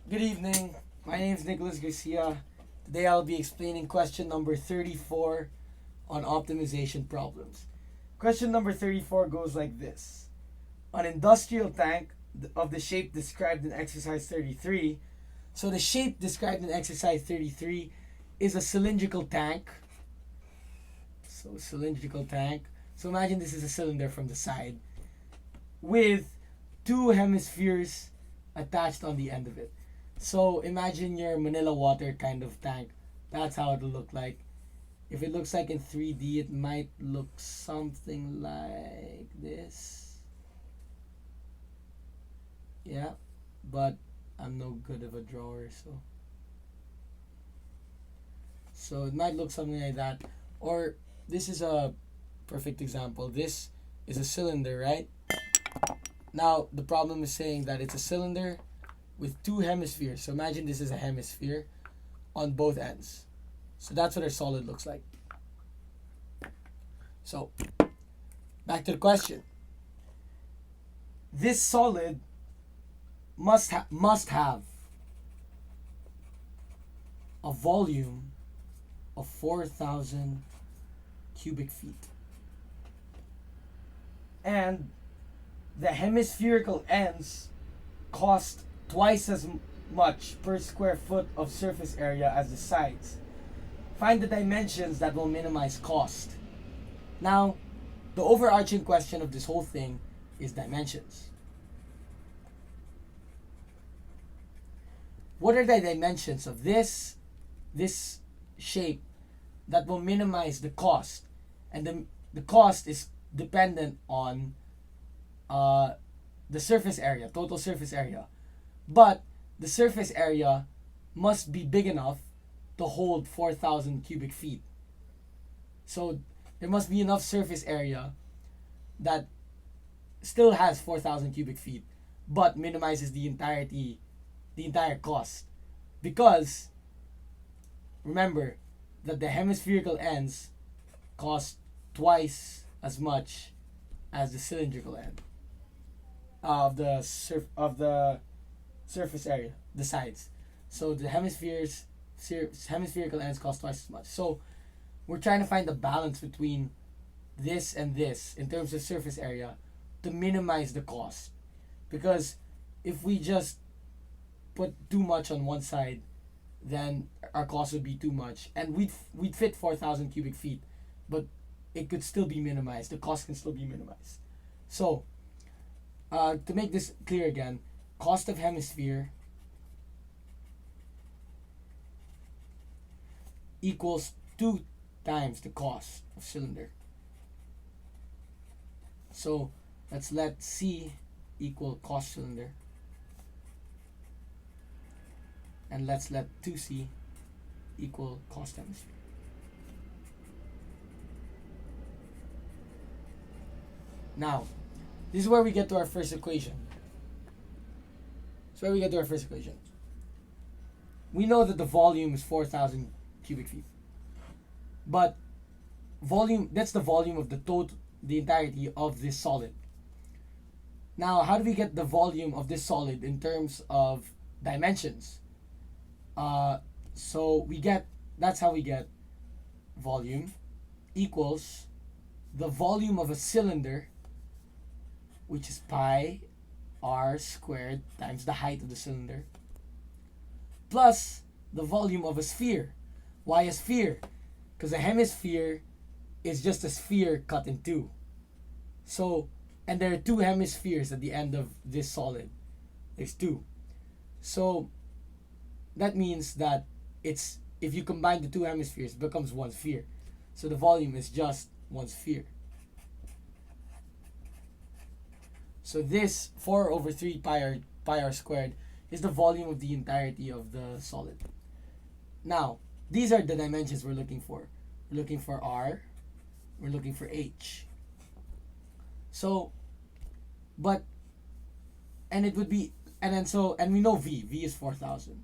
Good evening. My name is Nicholas Garcia. Today I'll be explaining question number 34 on optimization problems. Question number 34 goes like this. An industrial tank of the shape described in exercise 33. So the shape described in exercise 33 is a cylindrical tank. So cylindrical tank. So imagine this is a cylinder from the side with two hemispheres attached on the end of it. So imagine your Manila water kind of tank. That's how it'll look like. If it looks like in 3D, it might look something like this. Yeah, but I'm no good of a drawer, so it might look something like that. Or this is a perfect example. This is a cylinder, right? Now the problem is saying that it's a cylinder with two hemispheres. So imagine this is a hemisphere on both ends. So that's what our solid looks like. So back to the question. This solid must have a volume of 4,000 cubic feet. And the hemispherical ends cost twice as much per square foot of surface area as the sides. Find the dimensions that will minimize cost. Now, the overarching question of this whole thing is dimensions. What are the dimensions of this shape that will minimize the cost? And the cost is dependent on the surface area, total surface area. But the surface area must be big enough to hold 4,000 cubic feet. So there must be enough surface area that still has 4,000 cubic feet, but minimizes the entire cost. Because remember that the hemispherical ends cost twice as much as the cylindrical end of the surface area, the sides. So the hemispherical ends cost twice as much. So we're trying to find the balance between this and this in terms of surface area to minimize the cost. Because if we just put too much on one side, then our cost would be too much, and we'd fit 4,000 cubic feet, but it could still be minimized. The cost can still be minimized. So to make this clear again, cost of hemisphere equals 2 times the cost of cylinder. So let's let C equal cost cylinder, and let's let 2C equal cost hemisphere. Now, this is where we get to our first equation. We know that the volume is 4,000 cubic feet. But volume, that's the volume of the entirety of this solid. Now, how do we get the volume of this solid in terms of dimensions? That's how we get volume equals the volume of a cylinder, which is pi r squared times the height of the cylinder, plus the volume of a sphere. Why a sphere? Because a hemisphere is just a sphere cut in two. So, and there are two hemispheres at the end of this solid. There's two. So that means that if you combine the two hemispheres, it becomes one sphere. So the volume is just one sphere. So this 4 over 3 pi r squared is the volume of the entirety of the solid. Now, these are the dimensions we're looking for. We're looking for R. We're looking for H. So, and we know V. V is 4,000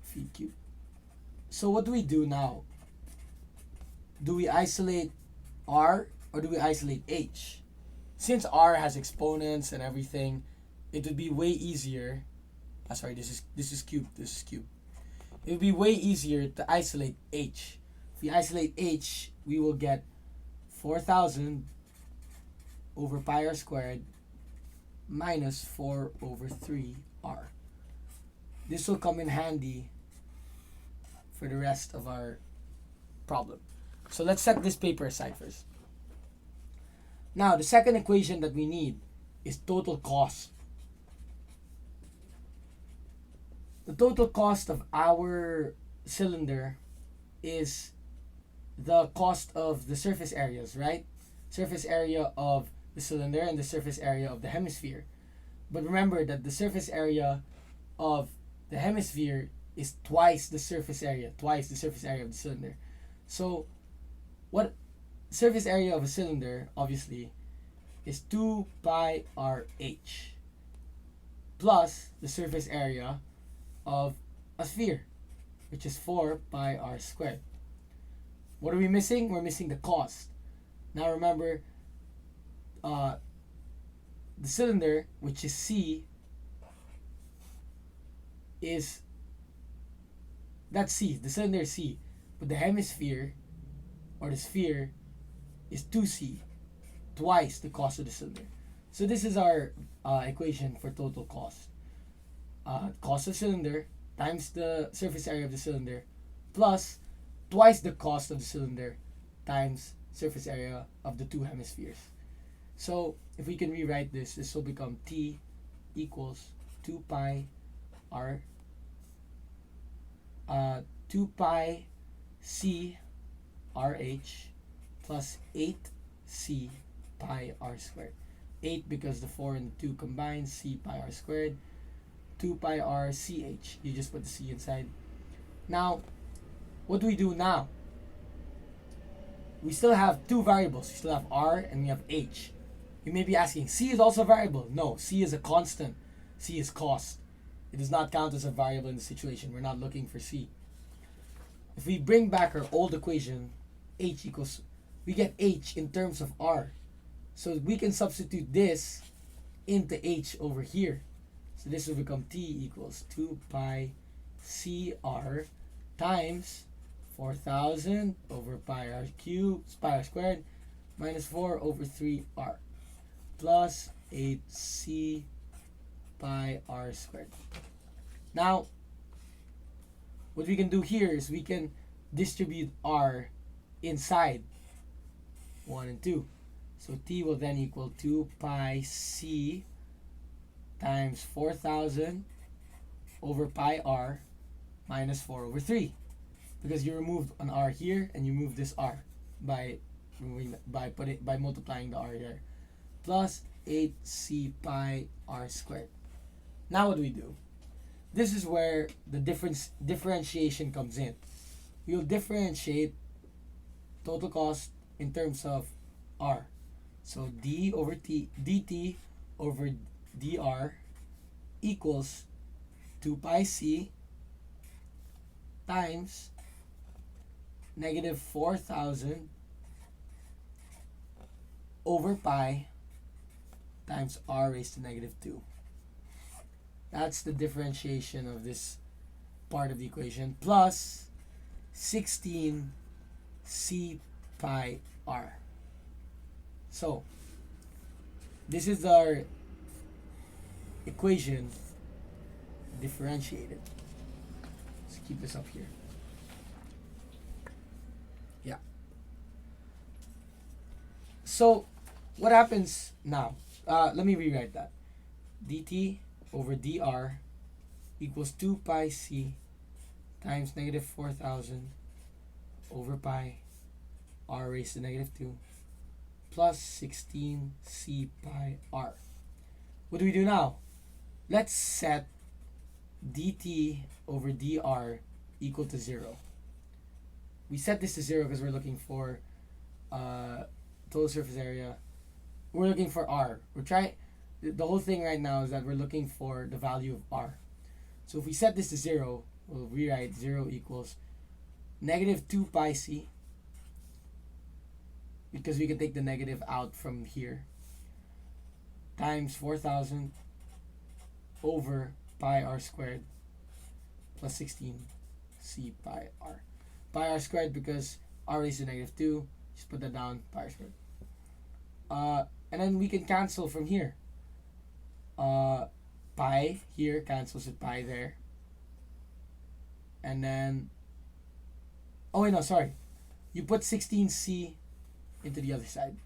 feet cubed. So what do we do now? Do we isolate R or do we isolate H? Since R has exponents and everything, it would be way easier. Sorry, this is cube. This is cube. It would be way easier to isolate h. If we isolate h, we will get 4,000 over pi r squared minus 4 over 3r. This will come in handy for the rest of our problem. So let's set this paper aside first. Now, the second equation that we need is total cost. The total cost of our cylinder is the cost of the surface areas, right? Surface area of the cylinder and the surface area of the hemisphere. But remember that the surface area of the hemisphere is twice the surface area of the cylinder. So, what surface area of a cylinder, obviously, is 2 pi RH plus the surface area of a sphere, which is 4 pi r squared. What are we missing? We're missing the cost. Now remember, the cylinder, which is C, that's C. The cylinder is C, but the hemisphere or the sphere is 2C, twice the cost of the cylinder. So this is our equation for total cost. Cost of cylinder times the surface area of the cylinder plus twice the cost of the cylinder times surface area of the two hemispheres. So if we can rewrite this, this will become T equals 2 pi r 2 pi C RH plus 8C pi r squared. 8 because the 4 and the 2 combined, C pi r squared. 2 pi r CH. You just put the C inside. Now, what do we do now? We still have two variables. We still have R and we have H. You may be asking, C is also a variable. No, C is a constant. C is cost. It does not count as a variable in the situation. We're not looking for C. If we bring back our old equation, H equals, we get H in terms of R. So we can substitute this into H over here. So this will become T equals 2 pi CR times 4,000 over pi r cubed, pi r squared, minus 4 over 3r plus 8C pi r squared. Now, what we can do here is we can distribute r inside 1 and 2. So T will then equal 2 pi C times 4,000 over pi r minus 4 over 3. Because you removed an r here and you move this r by multiplying the r here. Plus 8C pi r squared. Now what do we do? This is where the differentiation comes in. We'll differentiate total cost in terms of r. So d over t, dt over dr equals 2 pi c times negative 4,000 over pi times r raised to negative 2. That's the differentiation of this part of the equation, plus 16 c pi r. So this is our equation differentiated. Let's keep this up here. Yeah. So what happens now? Let me rewrite that. dt over dr equals 2 pi c times negative 4,000 over pi r raised to negative 2 plus 16 c pi r. What do we do now? Let's set dt over dr equal to 0. We set this to 0 because we're looking for total surface area. We're looking for r. The whole thing right now is that we're looking for the value of r. So if we set this to 0, we'll rewrite 0 equals negative 2 pi c, because we can take the negative out from here, times 4,000 over pi r squared plus 16 c pi r. Pi r squared because r raised to negative 2. Just put that down, pi r squared. And then we can cancel from here. Pi here cancels with pi there. And then, oh wait, no, sorry. You put 16c into the other side.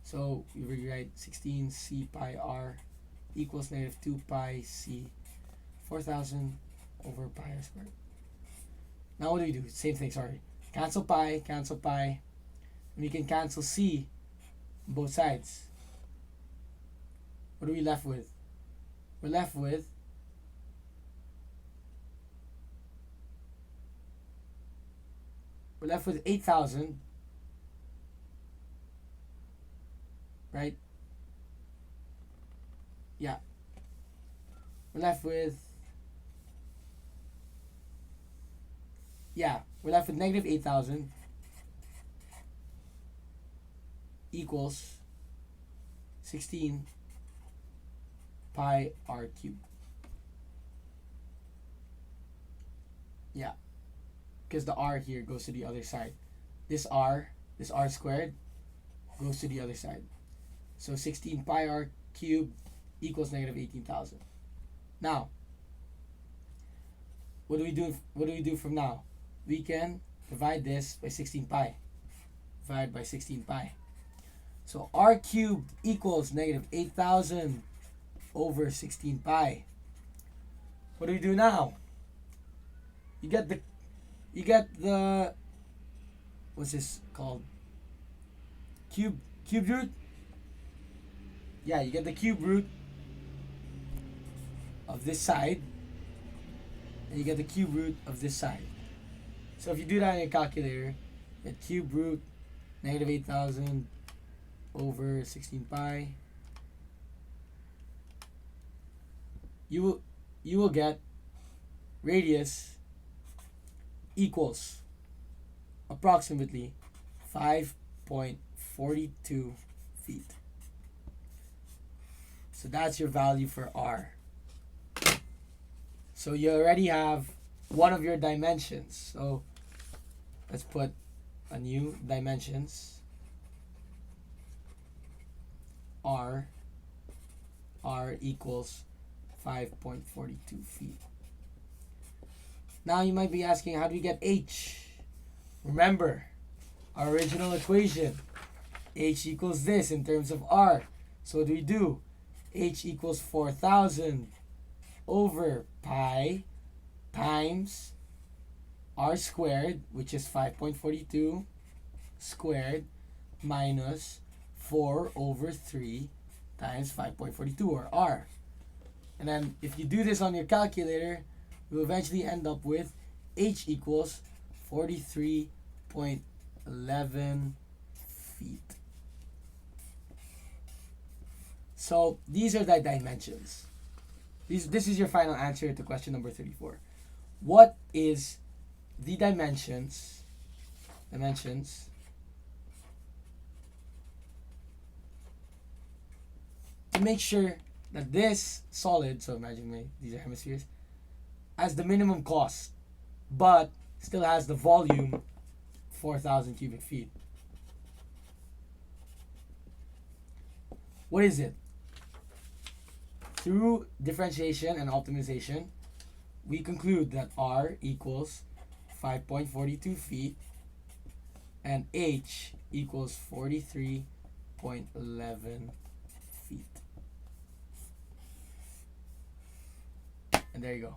So we rewrite 16c pi r equals negative 2 pi c 4,000 over pi r squared. Now what do? Same thing, sorry. Cancel pi. And we can cancel c on both sides. What are we left with? We're left with We're left with 8,000, right? Yeah. We're left with negative 8,000 equals 16 pi r cubed. Yeah. Because the r here goes to the other side. This r squared, goes to the other side. So 16 pi r cubed equals negative 18,000. Now, what do we do from now? We can divide this by 16 pi. Divide by 16 pi. So r cubed equals negative 8,000 over 16 pi. What do we do now? You get the what's this called? Cube root? Yeah, you get the cube root of this side, and you get the cube root of this side. So if you do that in your calculator, you get cube root negative 8,000 over 16 pi. You will get radius equals approximately 5.42 feet. So that's your value for r. So you already have one of your dimensions. So let's put a new dimensions. R equals 5.42 feet. Now you might be asking, how do we get h? Remember our original equation. H equals this in terms of r. So what do we do? H equals 4,000 over pi times r squared, which is 5.42 squared, minus 4 over 3 times 5.42, or r. And then if you do this on your calculator, you'll eventually end up with h equals 43.11 feet. So these are the dimensions. This is your final answer to question number 34. What is the dimensions to make sure that this solid, so imagine these are hemispheres, has the minimum cost, but still has the volume 4,000 cubic feet? What is it? Through differentiation and optimization, we conclude that r equals 5.42 feet and h equals 43.11 feet. And there you go.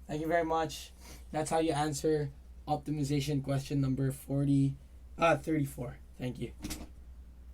Thank you very much. That's how you answer optimization question number 34. Thank you.